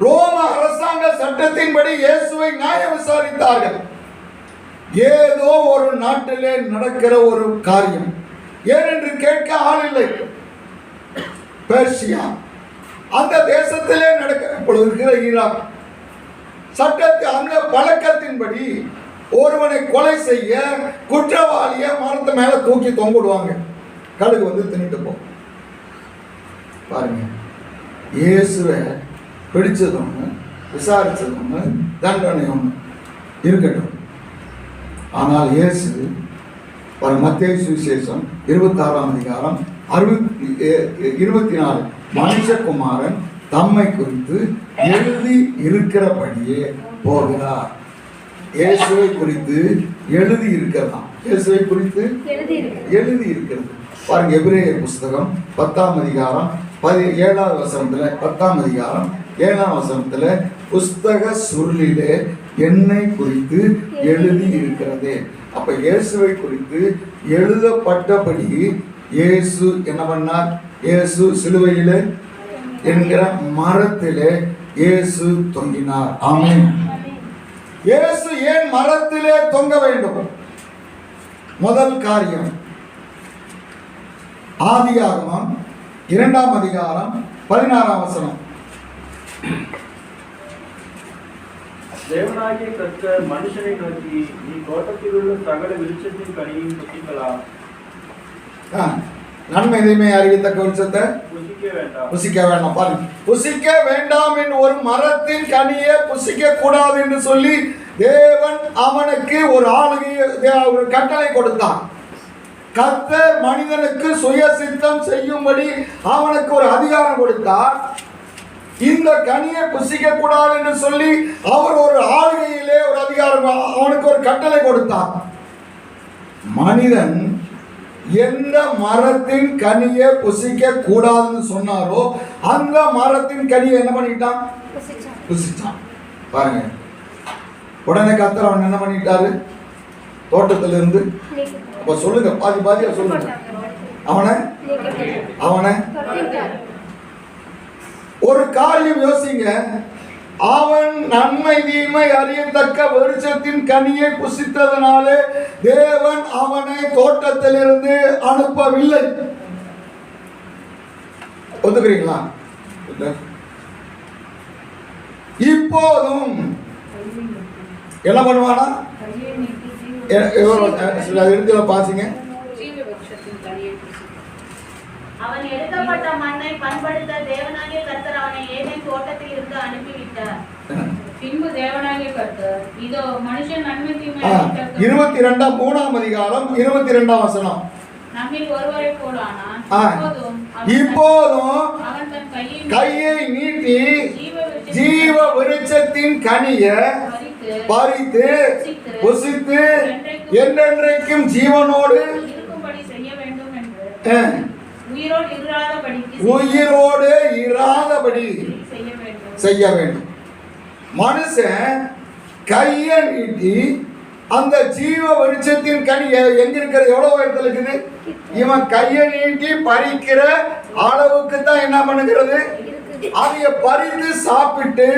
ரோம அரசாங்க சட்டத்தின்படி இயேசுவை நியாய விசாரித்தார்கள். ஏதோ ஒரு நாட்டிலே நடக்கிற ஒரு காரியம், ஏனென்று கேட்க ஆள் இல்லை. பெர்சியா அந்த தேசத்திலே நடக்கிற ஈராக் சட்டத்தை, அந்த பழக்கத்தின்படி ஒருவனை கொலை செய்ய குற்றவாளிய மரத்து மேல தூக்கி தொங்கிடுவாங்க, கழுகு வந்து தின்னுட்டு போ. பாருங்க, இயேசுவை பிடிச்சது ஒண்ணு, விசாரிச்சது ஒண்ணு, தண்டனை ஒண்ணு இருக்கட்டும். ஆனால் இயேசு மத்தேயு சுவிசேஷம் 26ஆம் அதிகாரம் 24 மனுஷகுமாரன் தம்மை குறித்து எழுதி இருக்கிறபடியே போகிறார். இயேசுவை குறித்து எழுதி இருக்கிறதா? இயேசுவை குறித்து எழுதி இருக்கிறது. பாருங்க, எபிரேயர் புஸ்தகம் 10ஆம் அதிகாரம் 7ஆவது வசனத்துல, 10ஆம் அதிகாரம் 7ஆம் வசனத்துல, புஸ்தக சுருளிலே என்னை குறித்து எழுதி இருக்கிறது. அப்ப இயேசுவை குறித்து எழுதப்பட்டபடி இயேசு என்ன பண்ணார்? இயேசு சிலுவையிலே என்கிற மரத்திலே இயேசு தொங்கினார். ஆமென். இயேசு ஏன் மரத்திலே தொங்க வேண்டும்? முதல் காரியம், ஆதியாகமம் 2ஆம் அதிகாரம் 16ஆம் வசனம். தேவனாகிய கர்த்தர் மனுஷனை நோக்கி, நீ தோட்டத்தில் உள்ள சகல விருட்சத்தின் கனியையும் புசிக்கலாம், நன்மை தீமை அறிவித்தக்க விருட்சத்தை புசிக்க வேண்டாம். பாருங்க, புசிக்க வேண்டாம் என்று ஒரு மரத்தின் கனியை புசிக்க கூடாது என்று சொல்லி தேவன் அவனுக்கு ஒரு ஆளுகை, ஒரு கட்டளை கொடுத்தான். கர்த்தர் மனிதனுக்கு சுய சித்தம் செய்யும்படி அவனுக்கு ஒரு அதிகாரம் கொடுத்தார். இந்த கனியை புசிக்க கூடாது என்று சொல்லி அவர் ஒரு ஆளுகையிலே ஒரு அதிகாரம் அவனுக்கு ஒரு கட்டளை கொடுத்தார். மனிதன் எந்த மரத்தின் கனியை புசிக்க கூடாதுன்னு சொன்னாரோ அந்த மரத்தின் கனியை என்ன பண்ணிட்டான்? புசிச்சான். பாருங்க, உடனே கர்த்தர் அவன் என்ன பண்ணிட்டாரு? தோட்டத்திலிருந்து அப்ப சொல்லுங்க, பாதி பாதியா சொல்லுங்க. அவனை ஒரு காரியம் யோசிங்க. அவன் நன்மை தீமை அறியத்தக்க விருட்சத்தின் கனியை புசித்ததனாலே தேவன் அவனை தோட்டத்திலிருந்து அனுப்பவில்லை. ஒத்துக்கிறீங்களா? இப்போதும் என்ன பண்ணுவானா? இடத்துல பாத்தீங்க, அவன் எடுக்கப்பட்ட மண்ணை பண்படுத்த தேவனாகிய கர்த்தர் அவனை ஏதேன் தோட்டத்தில் இருந்து அனுப்பிவிட்டார். பின்பு தேவனாகிய கர்த்தர், இதோ மனுஷன் நன்மை தீமை 22 3ஆம் அதிகாரம் 22ஆம் வசனம். நம்மில் ஒருவரை போலானான். இப்போதும் அவன் தன் கையை நீட்டி ஜீவ விருட்சத்தின் கனியை பறித்து புசித்து என்றென்றைக்கும் ஜீவனோடு இருக்கும்படி செய்ய வேண்டும் என்று, உயிரோடு இராதபடி செய்ய வேண்டும். மனுஷன் கையை நீட்டி அந்த ஜீவ விருட்சத்தின் கனி எங்க இருக்கிற எவ்வளவு இடத்துல இருக்குது? இவன் கையை நீட்டி பறிக்கிற அளவுக்கு தான் என்ன பண்ணுகிறது? அதைய பறித்து சாப்பிட்டு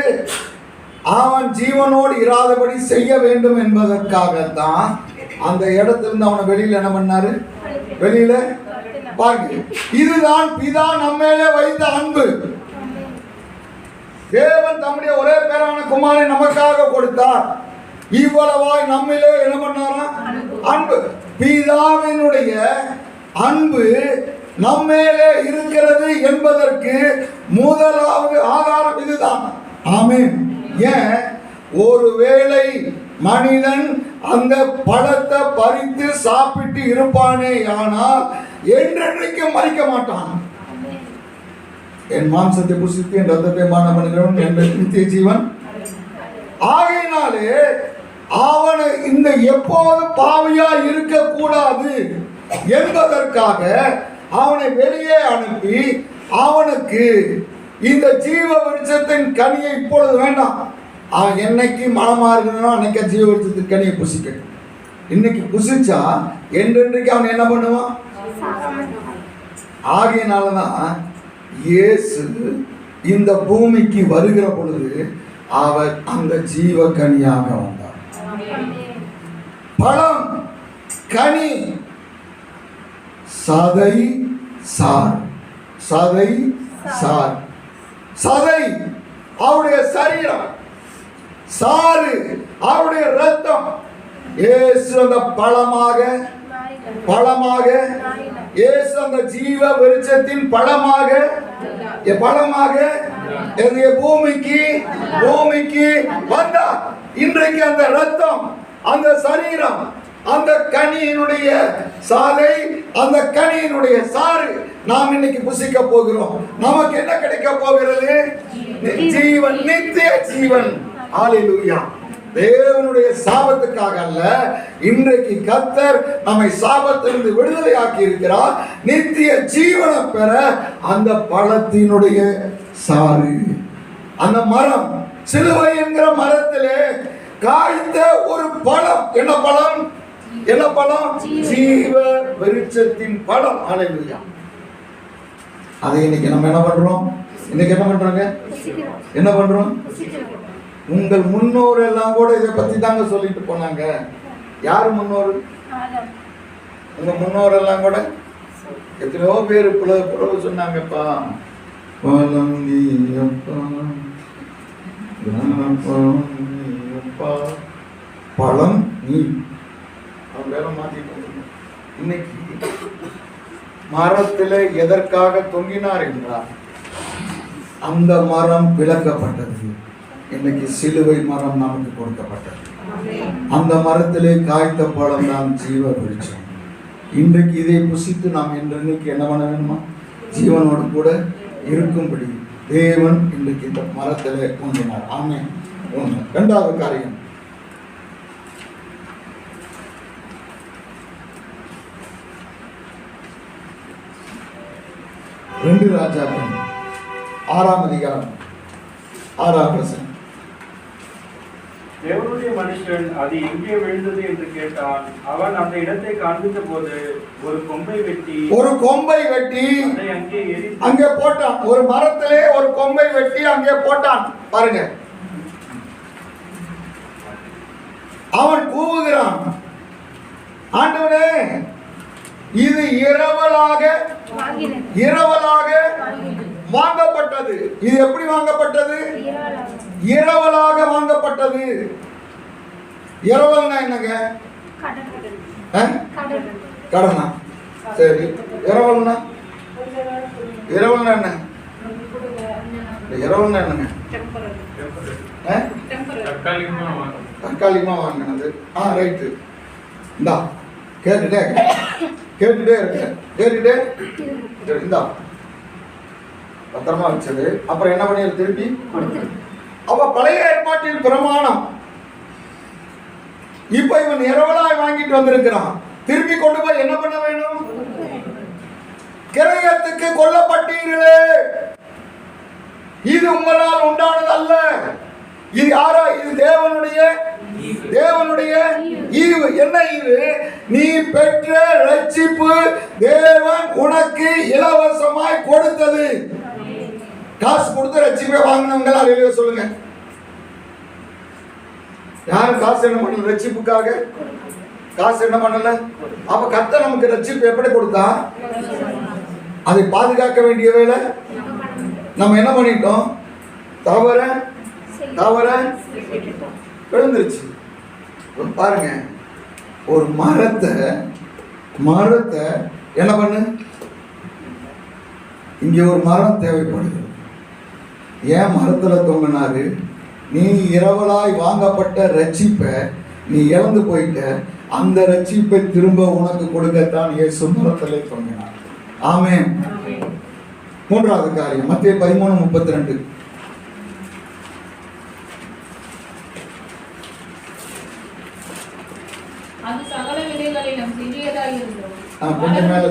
அவன் ஜீவனோடு இராதபடி செய்ய வேண்டும் என்பதற்காகத்தான் அந்த இடத்திலிருந்து அவனை வெளியில என்ன பண்ணாரு? வெளியில பாருங்க, இதுதான் பிதா நம்மேலே வைத்த அன்பு. தேவன் தம்முடைய ஒரே பேரான குமாரனை நமக்காக கொடுத்தார். இவ்வளவாய் நம்மிலே என்ன பண்ணாரா? அன்பு. பிதாவினுடைய அன்பு நம்மேலே இருக்கிறது என்பதற்கு முதலாவது ஆதாரம் இதுதான். ஆமென். ஏன்? ஒருவேளை மனிதன் அந்த பழத்தை பறித்து சாப்பிட்டு இருப்பானே ஆனால் என்றென்றைக்கும் மறிக்க மாட்டான். என் மாம்சத்தை புசித்து என் ரத்தத்தை பானம் பண்ணுகிறவன் என்ற நித்திய ஜீவன். ஆகையினாலே அவனை இந்த எப்போது பாவியா இருக்க கூடாது என்பதற்காக அவனை வெளியே அனுப்பி அவனுக்கு இந்த ஜீவ விருட்சத்தின் கனியை இப்பொழுது வேண்டாம், அவன் என்னைக்கு மனமா இருக்கணும் அன்னைக்கு ஜீவ விருட்சத்தின் கனியை புசிக்கணும். இன்னைக்கு புசிச்சா என்றென்றைக்கு அவன் என்ன பண்ணுவான்? ஆகையினாலதான் இயேசு இந்த பூமிக்கு வருகிற பொழுது அவர் அந்த ஜீவ கனியாக வந்தார். பழம், கனி, சதை, சார். சதை, சார். சதை அவருடைய சரீரம், சாறு அவருடைய ரத்தம். இயேசு அந்த பழமாக இயேசு அந்த ஜீவ விருட்சத்தின் பழமாக பூமிக்கு வந்தார். இன்றைக்கு அந்த ரத்தம், அந்த சரீரம், அந்த கனியினுடைய சாலை, அந்த கனியினுடைய சாறு நாம் இன்னைக்கு புசிக்க போகிறோம். நமக்கு என்ன கிடைக்க போகிறது? ஜீவன், நித்திய ஜீவன். ஹல்லேலூயா. தேவனுடைய சாபத்துக்காக அல்ல, இன்றைக்கு கர்த்தர் நம்மை சாபத்திலிருந்து விடுதலை ஆக்கி இருக்கிறார். நித்திய ஜீவனை பெற அந்த பழத்தினுடைய சாறு, அந்த மரம், சிலுவை என்கிற மரத்திலே காய்ந்த ஒரு பழம். என்ன பழம்? என்ன பழம்? ஜீவ விருட்சத்தின் பழம். ஹல்லேலூயா. அதை இன்னைக்கு நம்ம என்ன பண்றோம்? இன்னைக்கு என்ன பண்றாங்க? என்ன பண்றோம்? உங்கள் முன்னோர் எல்லாம் கூட இதை பத்தி தாங்க சொல்லிட்டு போனாங்க. யாரு முன்னோர்? உங்க முன்னோர் எல்லாம் கூட எத்தனையோ பேர் புலவு சொன்னாங்கப்பா. பழம் நீயப்பா, பழம் நீ. அவன் வேலை மாத்திட்டு இன்னைக்கு மரத்துல எதற்காக தொங்கினார் என்றார், அந்த மரம் விளக்கப்பட்டது. இன்னைக்கு சிலுவை மரம் நமக்கு கொடுக்கப்பட்டது. அந்த மரத்திலே காய்த்த பழம் தான் ஜீவ விருட்சம். இன்றைக்கு இதை புசித்து நாம் இன்னைக்கு என்ன பண்ண வேணுமா? ஜீவனோடு கூட இருக்கும்படி தேவன் இன்றைக்கு இந்த மரத்திலே தோன்றினார். ஆமென். ஒன்று. இரண்டாவது காரியம், 2 ராஜாக்கள் 6ஆம் அதிகாரம் 6ஆம் வசனம். தேவனுடைய மனுஷன் அது எங்கே விழுந்தது என்று கேட்டான். அவன் அந்த இடத்தை காண்பித்த போது ஒரு கொம்பை வெட்டி அதை அங்கே எரித்து அங்கே போட்டான். ஒரு மரத்திலே ஒரு கொம்பை வெட்டி அங்கே போட்டான். பாருங்க, அவன் கூவுகிறான், ஆண்டவனே இது இரவலாக வாங்கப்பட்டது. இது எப்படி வாங்கப்பட்டது? இரவலாக வாங்கப்பட்டது. இரவல்னா என்னங்க? கடனா? சரி, இரவல்னா என்ன? இரவல்னா என்னங்க? தற்காலிகமா வாங்கினது. ரைட்டு. இந்தா கேட்டுட்டே இருக்க இந்தா பத்திரமா வச்சது. அப்புறம் என்ன பண்ணி திருப்பி அவ பழைய ஏற்பாட்டின் பிரமாணம். இப்ப இவன் இரவலாய் வாங்கிட்டு வந்திருக்கிறான். திருப்பி கொண்டு போய் என்ன பண்ண வேணும்? கிரயத்துக்கு கொல்லப்பட்டீர்களே, இது உங்களால் உண்டானது அல்ல. இது யாரா? இது தேவனுடைய ஈவு. என்ன ஈவு? நீ பெற்ற ரட்சிப்பு தேவன் உனக்கு இலவசமாய் கொடுத்தது. காசு கொடுத்து ரட்சிப்பை வாங்கினவங்க அறிவிய சொல்லுங்க. யாரும் காசு என்ன பண்ணல? ரட்சிப்புக்காக காசு என்ன பண்ணல. அப்ப கர்த்தர் நமக்கு ரட்சிப்பு எப்படி கொடுத்தா? அதை பாதுகாக்க வேண்டிய வேலை நம்ம என்ன பண்ணிட்டோம்? தவற விழுந்துருச்சு. பாருங்க, ஒரு மரத்தை என்ன பண்ணு? இங்க ஒரு மரம் தேவைப்படுது. ஏன் மரத்துல தொங்கினாரு? நீ இரவலாய் வாங்கப்பட்ட ரட்சிப்பை நீ இழந்து போயிட்ட. அந்த ரட்சிப்பை திரும்ப உனக்கு கொடுக்கத்தான் இயேசு மரத்திலே தொங்கினார். ஆமென். மூன்றாவது காரியம், மத்தேயு 13:32. அது சகல விதைகளிலும் சிறியதாய் இருந்தது. கொஞ்சம் மேல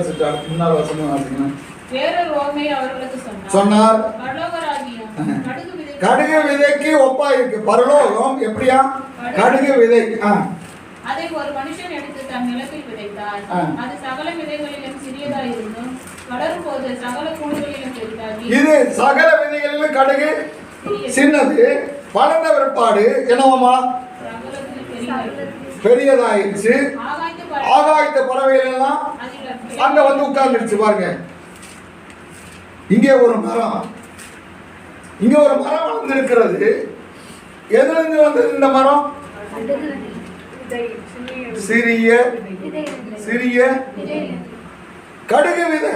முன்னாள் வசனம் வாசிக்கணும். வேறொரு உவமை அவர்களுக்கு சொன்னார். பரலோகராஜ்யம் கடுகு விதைக்கு ஒப்பா இருக்கு. பரலோகம் எப்படியா? கடுகு விதை. அதை ஒரு மனுஷன் எடுத்து தன் நிலத்தில் விதைத்தார். அது சகல விதைகளிலும் சிறியதாய் இருந்தும் வளரும் போது சகல கூடுகளிலும் பெரிதாகி. இது சகல விதைகளிலும் கடுகு சின்னது, வளர்ந்த பிற்பாடு என்னவாமா? பெரியதாயிடுச்சு. ஆகாயத்து பறவைகள் எல்லாம் அங்க வந்து உட்கார்ந்துருச்சு. பாருங்க, இங்கே ஒரு மரம் வளர்ந்திருக்கிறது. எதிலிருந்து வந்தது இந்த மரம்? சிறிய கடுகு விதை.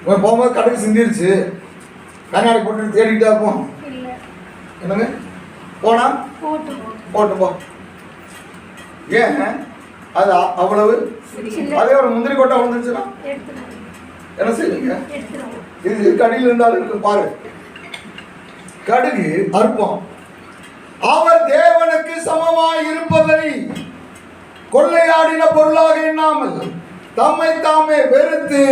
போகும்போது கடுகு சிந்திருச்சு. கண்ணாடி போட்டு தேடிட்டா இருப்போம். என்னங்க போனா போட்டு போ. ஏன் அது அவ்வளவு? அதே ஒரு முந்திரி கொட்டை வந்துருச்சுன்னா என்ன செய்வீங்க? இது கடியில் இருந்தாலும் இருக்கு. பாரு, கடுகு அற்பம். அவர் தேவனுக்கு சமமாய் இருப்பதை கொள்ளையாடின பொருளாக எண்ணாமல் தம்மை தாமே வெறுத்து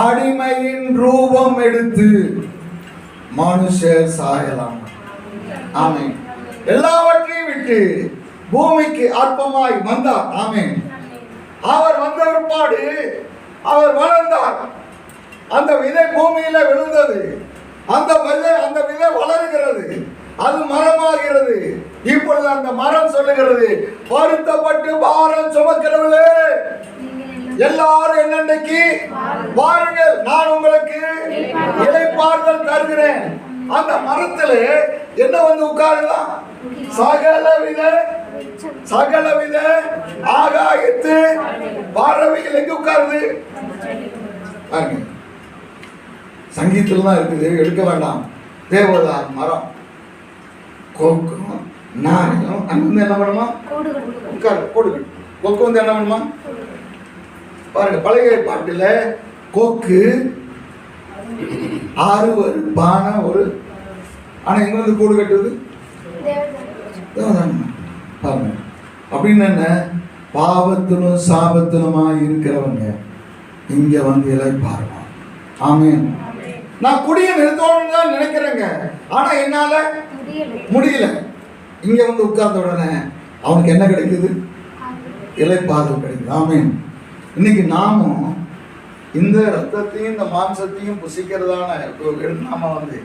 அடிமையின் ரூபம் எடுத்து மனுஷர் சாயலாம். ஆமென். எல்லாவற்றையும் விட்டு பூமிக்கு அற்பமாய் வந்தார். ஆமென். அவர் வந்த பிற்பாடு அவர் வளர்ந்தார். அந்த விதை பூமியில விழுந்தது. அந்த விதை வளர்கிறது. அது மரமாகிறது. இப்பொழுது அந்த மரம் சொல்லுகிறது, வருத்தப்பட்டு பாரம் சுமக்கிறவர்களே எல்லாரும் என்னைக்கு வாருங்கள், நான் உங்களுக்கு இளைப்பாறுதல் தருகிறேன். அந்த மரத்துல என்ன வந்து உட்காருதான்? சகலவித ஆகாயத்து பறவைகள் எங்க உட்காருது? சங்கீதத்துல தான் இருக்குது, எடுக்க வேண்டாம். தேவதார் மரம், கொக்கும் நாரையும் அங்க வந்து என்ன பண்ணுமா? உட்காரு கொடுகள். கொக்கு வந்து என்ன பண்ணுமா? பாருங்க, பழைய ஏற்பாட்டுல கொக்கு அருவருப்பான ஒரு, ஆனா எங்க வந்து கூடு கட்டுது தேவதானம். பாருங்க, அப்படின்னு என்ன, பாவத்திலும் சாபத்திலுமா இருக்கிறவங்க இங்க வந்து இளைப்பாருங்க. ஆமென். நான் குடிய நிறுத்தணும்னு தான் நினைக்கிறேங்க, ஆனா என்னால முடியல. இங்க வந்து உட்கார்ந்த உடனே அவனுக்கு என்ன கிடைக்குது? இளைப்பாறுதல் கிடைக்குது. ஆமென். இன்னைக்கு நாமும் இந்த ரத்தத்தையும் இந்த மாம்சத்தையும் புசிக்கிறதான நாம வந்து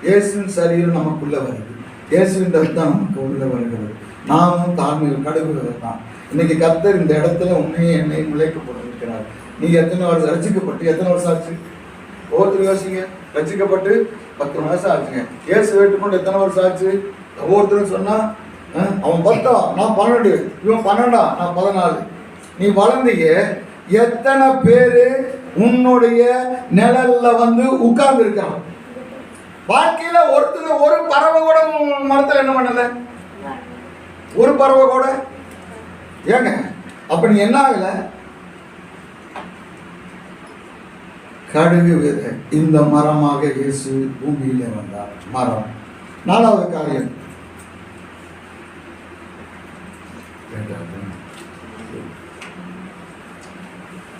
இயேசுவின் சரீரம் நமக்குள்ள வருது, இயேசுவின் ரத்தம் நமக்கு உள்ள வருகிறது. நாமும் தாழ்மையில் கடுகுறது தான். இன்னைக்கு கர்த்தர் இந்த இடத்துல உன்னையும் என்னையும் விளைக்கப்பட்டிருக்கிறார். நீங்க எத்தனை வருஷம் ரசிக்கப்பட்டு, எத்தனை வருஷம் ஆச்சு? ஒவ்வொருத்தரும் யோசிங்க. ரசிக்கப்பட்டு 10 வருஷம் ஆச்சுங்க. இயேசு வேட்டுக்கொண்டு எத்தனை வருஷம் ஆச்சு? ஒவ்வொருத்தரும் சொன்னா அவன் 10, நான் 12, இவன் 12, நான் 14. நீ வளர்ந்தீங்க. எத்தனை பேரு உன்னுடைய நிழல்ல வந்து உட்கார்ந்து இருக்கான்? வாழ்க்கையில ஒருத்தர் ஒரு பறவை கூட மரத்துல என்ன பண்ணல? ஒரு பறவை கூட. ஏங்க அப்ப நீ என்ன ஆகல? கடுகு விதை இந்த மரமாக இயேசு பூமியில வந்தார். மரம். 4வது காரியம்,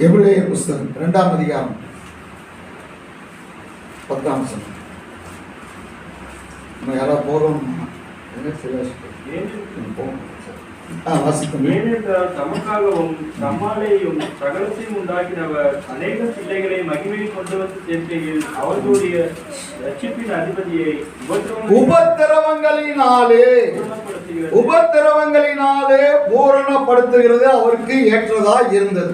எபிரேயர் புஸ்தகம் 2ஆம் அதிகாரம் 10ஆம் வசனம். யாராவது போறோம் ஏனென்றால் தமக்காகவும் தம்மாலேயும் சகலத்தையும் உண்டாக்கினவர் அநேக பிள்ளைகளை மகிமையில் கொண்டு வந்து சேர்க்கையில் அவர்களுடைய ரட்சிப்பின் அதிபதியை உபத்திரவங்களினாலே பூரணப்படுத்துகிறது அவருக்கு ஏற்றதா இருந்தது.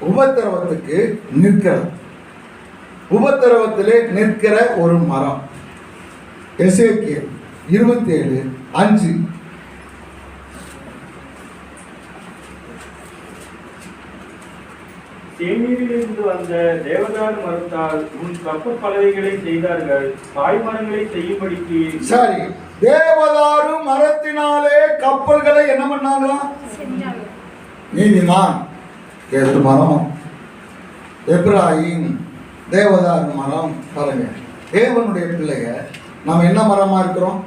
உபத்திரவத்துக்கு நிற்கிறது. உபத்திரவத்திலே நிற்கிற ஒரு மரம். எசேக்கியேல் 27:5. தேநீரிலிருந்து வந்த தேவதாரு மரத்தால் உன் கப்பல் பலகைகளை செய்தார்கள், பாய்மரங்களை செய்யும்படிக்கு. சரி, தேவதாரு மரத்தினாலே கப்பல்களை என்ன பண்ணாங்களாம்? நீதிமான் எது மரம்? எப்ராஹிம் தேவதாரு மரம். பாருங்க, தேவனுடைய பிள்ளைங்க நாம என்ன மரமா இருக்கிறோம்?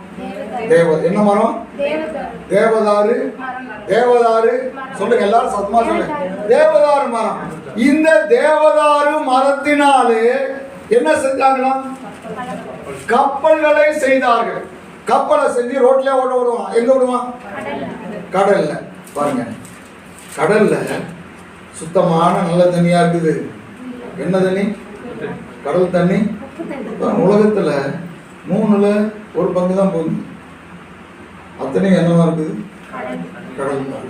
என்ன மரம்? தேவதாரு. தேவதாரு சொல்லுங்க, எல்லாரும் சத்தமா சொல்லுங்க. தேவதாரு மரம். இந்த தேவதாரு மரத்தினாலே என்ன செஞ்சாங்களா? கப்பல்களை செய்தார்கள். கப்பலை செஞ்சு ரோட்ல ஓட விடுவான். எங்க விடுவான்? கடல்ல. பாருங்க, கடல்ல சுத்தமான நல்ல தண்ணியா இருக்குது. என்ன தண்ணி? கடல் தண்ணி. உலகத்துல 3ல் 1 பங்கு தான் போகுது. அத்தனை என்னவா இருக்குது? கடல் தான்.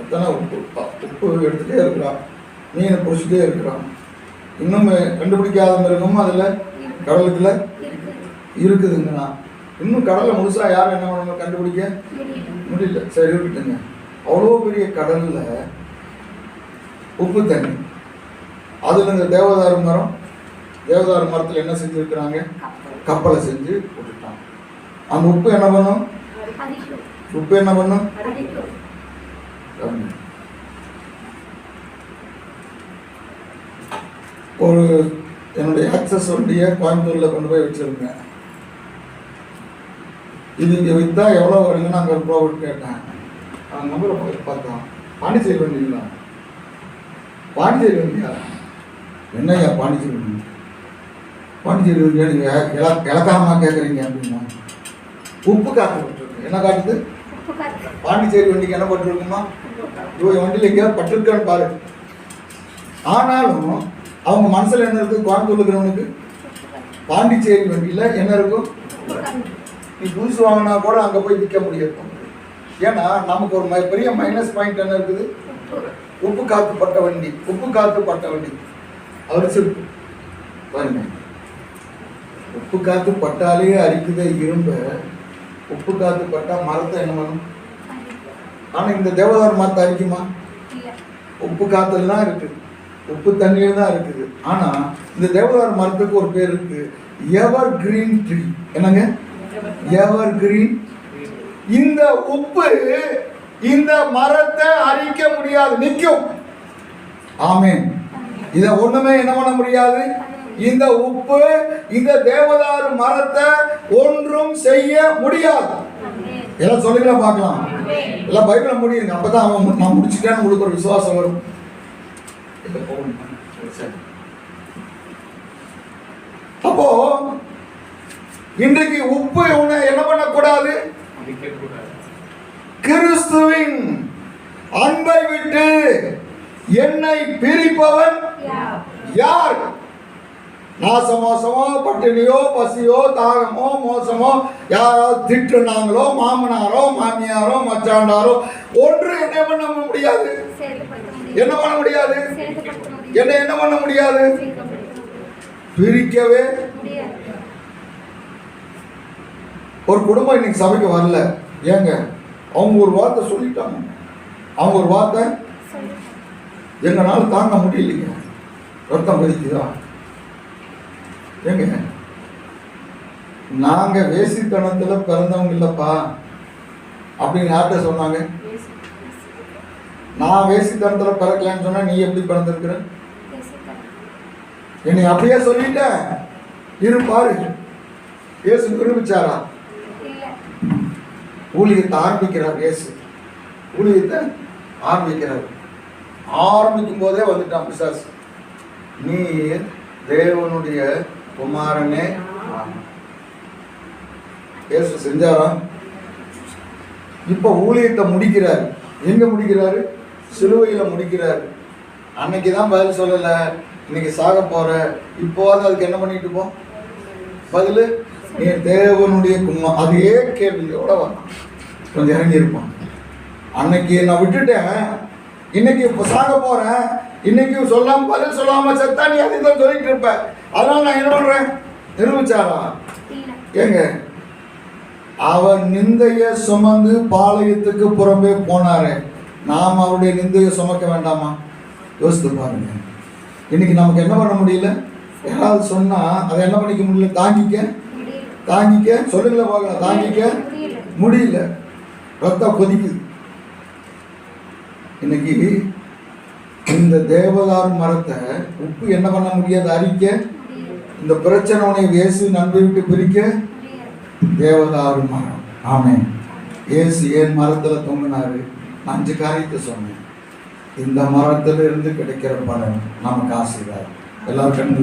அத்தனை உப்பு எடுத்துட்டே இருக்கிறான், மீனை பிடிச்சிட்டே இருக்கிறான். இன்னும் கண்டுபிடிக்காத மிருகமும் அதுல கடலுக்குள்ள இருக்குதுங்கண்ணா. இன்னும் கடலை முழுசா யாரும் என்ன பண்ணணும்? கண்டுபிடிக்க முடியல. சரி, இருக்கட்டுங்க. அவ்வளோ பெரிய கடல்ல உப்பு தண்ணி. அதுல இந்த தேவதாரு மரம், தேவதாரு மரத்துல என்ன செஞ்சிருக்கிறாங்க? கப்பலை செஞ்சு போட்டுட்டாங்க. அந்த உப்பு என்ன பண்ணும்? உப்பு என்ன பண்ணும்? ஒரு என்னுடைய ஆக்சஸ் வண்டியை கோயம்புத்தூர்ல கொண்டு போய் வச்சிருக்கேன். இது இங்க வித்தா எவ்வளவு வருங்கன்னு அங்கே ப்ராஃபிட் கேட்டேன். அந்த நம்பரை போய் பார்த்தோம். பாண்டிச்சேரி வண்டிங்களா? பாண்டிச்சேரி வண்டியா? என்னையா பாண்டிச்சேரி வண்டி? பாண்டிச்சேரி வண்டியா? நீங்க இலக்காரமா கேட்குறீங்க அப்படின்னா உப்பு காத்து போட்டுருக்கு. என்ன காட்டுது? பாண்டிச்சேரி வண்டிக்கு என்ன பட்டிருக்குமா? வண்டியில் எங்கேயாவது பட்டிருக்கான்னு பாரு. ஆனாலும் அவங்க மனசுல என்ன இருக்கு? கோயம்புத்தூர்ல இருக்கிறவனுக்கு பாண்டிச்சேரி வண்டியில என்ன இருக்கும்? நீ புதுசு வாங்கினா கூட அங்க போய் விற்க முடியாது. ஏன்னா நமக்கு ஒரு பெரிய மைனஸ் பாயிண்ட் என்ன இருக்குது? உப்பு காத்து பட்ட வண்டி. உப்பு காத்து பட்ட வண்டி அரிச்சிருக்கு. பாருங்க, உப்பு காத்து பட்டாலே அரிக்குதே இரும்ப. உப்பு காத்து பட்டா மரத்தை என்ன பண்ணும்? ஆனா இந்த தேவதார் மரத்தை அரிக்குமா? உப்பு காத்துல தான் இருக்குது, உப்பு தண்ணியில தான் இருக்குது. ஆனா இந்த தேவதார் மரத்துக்கு ஒரு பேர் இருக்கு, எவர் கிரீன் ட்ரீ. என்னங்க? Evergreen. இந்த உப்பு இந்த மரத்தை அரிக்க முடியாது, நிற்கும். ஆமென். இத ஒண்ணுமே என்ன பண்ண முடியாது? இந்த உப்பு இந்த தேவதாரு மரத்தை ஒன்றும் செய்ய முடியாது. எல்லாம் சொல்லுங்களா பார்க்கலாம். எல்லாம் பைபிளை முடியுங்க. அப்பதான் அவன் நான் முடிச்சுட்டேன்னு உங்களுக்கு ஒரு விசுவாசம் வரும். அப்போ இன்றைக்கு உப்பு உன்னை என்ன பண்ணக்கூடாது? கிறிஸ்துவின் அன்பை விட்டு என்னை பிரிப்பவன் யார்? நாசமோசமோ, பட்டினியோ, பசியோ, தாகமோ, மோசமோ, யாராவது திட்டுனாங்களோ, மாமனாரோ, மாமியாரோ, மச்சாண்டாரோ, ஒன்று என்ன பண்ண முடியாது? என்ன பண்ண முடியாது? என்ன பண்ண முடியாது? பிரிக்கவே. ஒரு குடும்பம் இன்னைக்கு சபைக்கு வரல, ஏங்க? அவங்க ஒரு வார்த்தை சொல்லிட்டாங்க. அவங்க ஒரு வார்த்தை, எங்களால தாங்க முடியலைங்க, ரத்தம் கொதிக்குதா? ஏங்க, நாங்க வேசித்தனத்துல பிறந்தவங்க இல்லப்பா அப்படின்னு யார்கிட்ட சொன்னாங்க? நான் வேசித்தனத்துல பிறக்கலன்னு சொன்னா நீ எப்படி பிறந்திருக்கிற? என்னை அப்படியே சொல்லிட்டேன். இரு பாரு, இயேசு நிரூபிச்சாரா? ஊழியத்தை ஆரம்பிக்கிறார். இயேசு ஊழியத்தை ஆரம்பிக்கிறார். ஆரம்பிக்கும் போதே வந்துட்டான் பிசாசு. நீ தேவனுடைய குமாரனே. இயேசு செஞ்சாரா? இப்ப ஊழியத்தை முடிக்கிறார். எங்க முடிக்கிறாரு? சிலுவையில முடிக்கிறார். அன்னைக்குதான் பதில் சொல்லல, இன்னைக்கு சாக போற. இப்போது அதுக்கு என்ன பண்ணிட்டு போ? பதில், நீ தேவனுடைய குமார். அதே கேள்வியோட வரணும். கொஞ்சம் இறங்கி இருப்பான். அன்னைக்கு நான் விட்டுட்டேன், இன்னைக்கு இப்ப சாக போறேன், இன்னைக்கு சொல்லாம பதில் சொல்லாம செத்தா நீ அதுதான் சொல்லிட்டு இருப்ப. அதனால நான் என்ன பண்றேன்? நிரூபிச்சாரா? ஏங்க, அவர் நிந்தைய சுமந்து பாளையத்துக்கு புறம்பே போனாரு. நாம் அவருடைய நிந்தைய சுமக்க வேண்டாமா? யோசித்து பாருங்க. இன்னைக்கு நமக்கு என்ன பண்ண முடியல? யாராவது சொன்னா அதை என்ன பண்ணிக்க முடியல? தாங்கிக்க சொல்லுங்களேன் பார்க்கலாம். தாங்கிக்க முடியல. ரத்தம் கொதிக்குது. இன்னைக்கு இந்த தேவதாரு மரத்தை உப்பு என்ன பண்ண முடியாது? அரிக்க. இந்த பிரச்சனை உன்னை இயேசு நன்மை விட்டு பிரிக்க தேவதாரு மரம். ஆமென். இயேசு ஏன் மரத்துல தொங்கினாரு? 5 காரியத்தை சொன்னேன். இந்த மரத்துல இருந்து கிடைக்கிற பலன் நமக்கு ஆசீர்வாதம். எல்லாரும் கண்டு